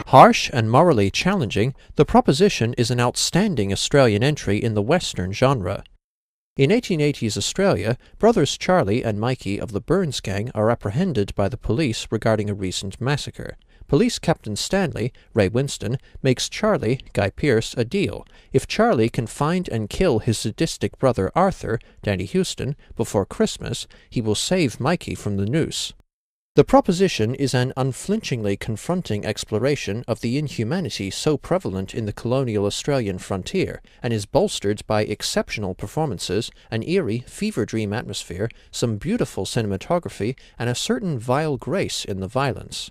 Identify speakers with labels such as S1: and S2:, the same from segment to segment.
S1: Harsh and morally challenging, The Proposition is an outstanding Australian entry in the Western genre. In 1880s Australia, brothers Charlie and Mikey of the Burns Gang are apprehended by the police regarding a recent massacre. Police Captain Stanley, Ray Winston, makes Charlie, Guy Pearce, a deal. If Charlie can find and kill his sadistic brother Arthur, Danny Huston, before Christmas, he will save Mikey from the noose. The Proposition is an unflinchingly confronting exploration of the inhumanity so prevalent in the colonial Australian frontier, and is bolstered by exceptional performances, an eerie, fever-dream atmosphere, some beautiful cinematography, and a certain vile grace in the violence.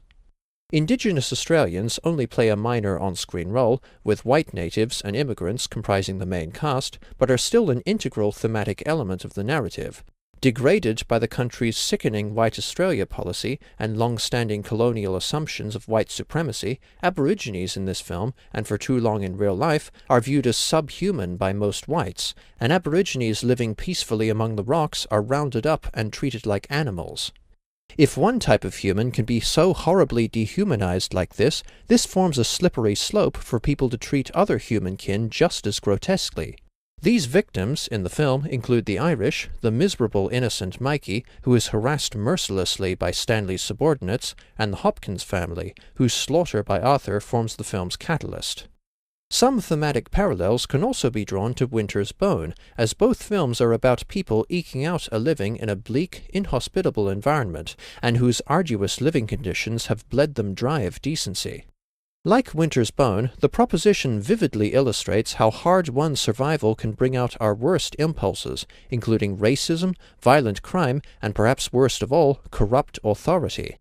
S1: Indigenous Australians only play a minor on-screen role, with white natives and immigrants comprising the main cast, but are still an integral thematic element of the narrative. Degraded by the country's sickening White Australia policy and long-standing colonial assumptions of white supremacy, Aborigines in this film, and for too long in real life, are viewed as subhuman by most whites, and Aborigines living peacefully among the rocks are rounded up and treated like animals. If one type of human can be so horribly dehumanized like this forms a slippery slope for people to treat other humankin just as grotesquely. These victims in the film include the Irish, the miserable innocent Mikey, who is harassed mercilessly by Stanley's subordinates, and the Hopkins family, whose slaughter by Arthur forms the film's catalyst. Some thematic parallels can also be drawn to Winter's Bone, as both films are about people eking out a living in a bleak, inhospitable environment, and whose arduous living conditions have bled them dry of decency. Like Winter's Bone, The Proposition vividly illustrates how hard-won survival can bring out our worst impulses, including racism, violent crime, and perhaps worst of all, corrupt authority.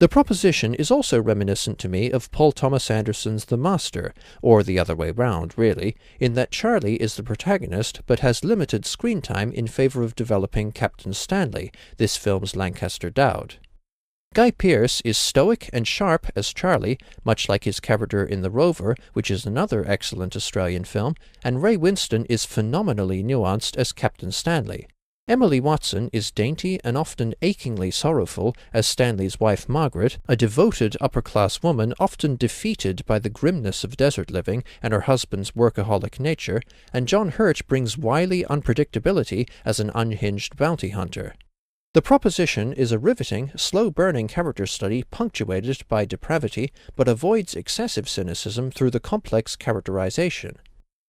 S1: The Proposition is also reminiscent to me of Paul Thomas Anderson's The Master, or the other way round, really, in that Charlie is the protagonist but has limited screen time in favor of developing Captain Stanley, this film's Lancaster Dowd. Guy Pearce is stoic and sharp as Charlie, much like his character in The Rover, which is another excellent Australian film, and Ray Winston is phenomenally nuanced as Captain Stanley. Emily Watson is dainty and often achingly sorrowful as Stanley's wife Margaret, a devoted upper-class woman often defeated by the grimness of desert living and her husband's workaholic nature, and John Hurt brings wily unpredictability as an unhinged bounty hunter. The Proposition is a riveting, slow-burning character study punctuated by depravity, but avoids excessive cynicism through the complex characterization.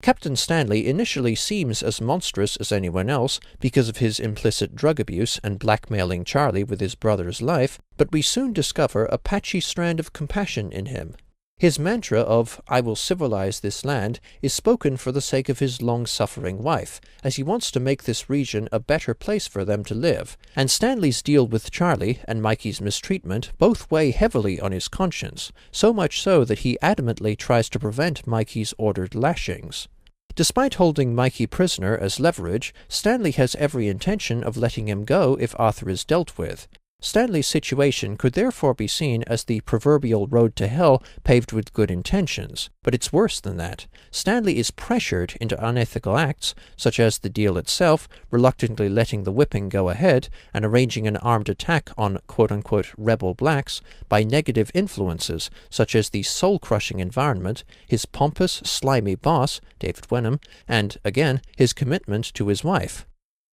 S1: Captain Stanley initially seems as monstrous as anyone else because of his implicit drug abuse and blackmailing Charlie with his brother's life, but we soon discover a patchy strand of compassion in him. His mantra of, "I will civilize this land," is spoken for the sake of his long-suffering wife, as he wants to make this region a better place for them to live, and Stanley's deal with Charlie and Mikey's mistreatment both weigh heavily on his conscience, so much so that he adamantly tries to prevent Mikey's ordered lashings. Despite holding Mikey prisoner as leverage, Stanley has every intention of letting him go if Arthur is dealt with. Stanley's situation could therefore be seen as the proverbial road to hell paved with good intentions, but it's worse than that. Stanley is pressured into unethical acts, such as the deal itself, reluctantly letting the whipping go ahead, and arranging an armed attack on quote-unquote rebel blacks, by negative influences, such as the soul-crushing environment, his pompous, slimy boss, David Wenham, and, again, his commitment to his wife.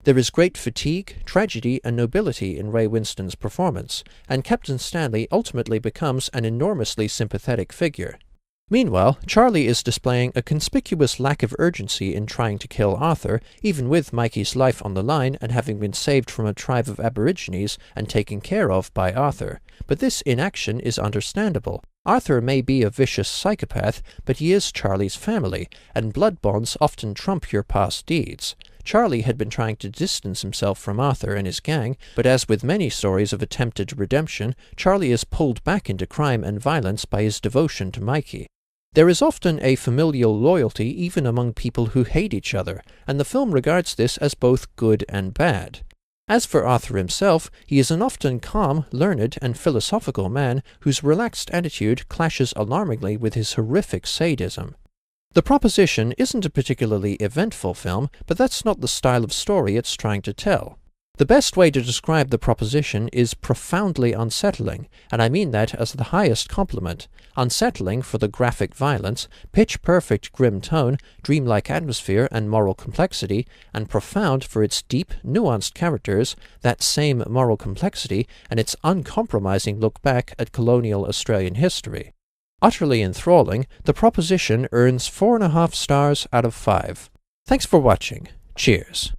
S1: There is great fatigue, tragedy, and nobility in Ray Winston's performance, and Captain Stanley ultimately becomes an enormously sympathetic figure. Meanwhile, Charlie is displaying a conspicuous lack of urgency in trying to kill Arthur, even with Mikey's life on the line and having been saved from a tribe of Aborigines and taken care of by Arthur. But this inaction is understandable. Arthur may be a vicious psychopath, but he is Charlie's family, and blood bonds often trump your past deeds. Charlie had been trying to distance himself from Arthur and his gang, but as with many stories of attempted redemption, Charlie is pulled back into crime and violence by his devotion to Mikey. There is often a familial loyalty even among people who hate each other, and the film regards this as both good and bad. As for Arthur himself, he is an often calm, learned, and philosophical man whose relaxed attitude clashes alarmingly with his horrific sadism. The Proposition isn't a particularly eventful film, but that's not the style of story it's trying to tell. The best way to describe the proposition is profoundly unsettling, and I mean that as the highest compliment. Unsettling for the graphic violence, pitch-perfect grim tone, dreamlike atmosphere and moral complexity, and profound for its deep, nuanced characters, that same moral complexity, and its uncompromising look back at colonial Australian history. Utterly enthralling, the proposition earns 4.5 stars out of 5. Thanks for watching. Cheers.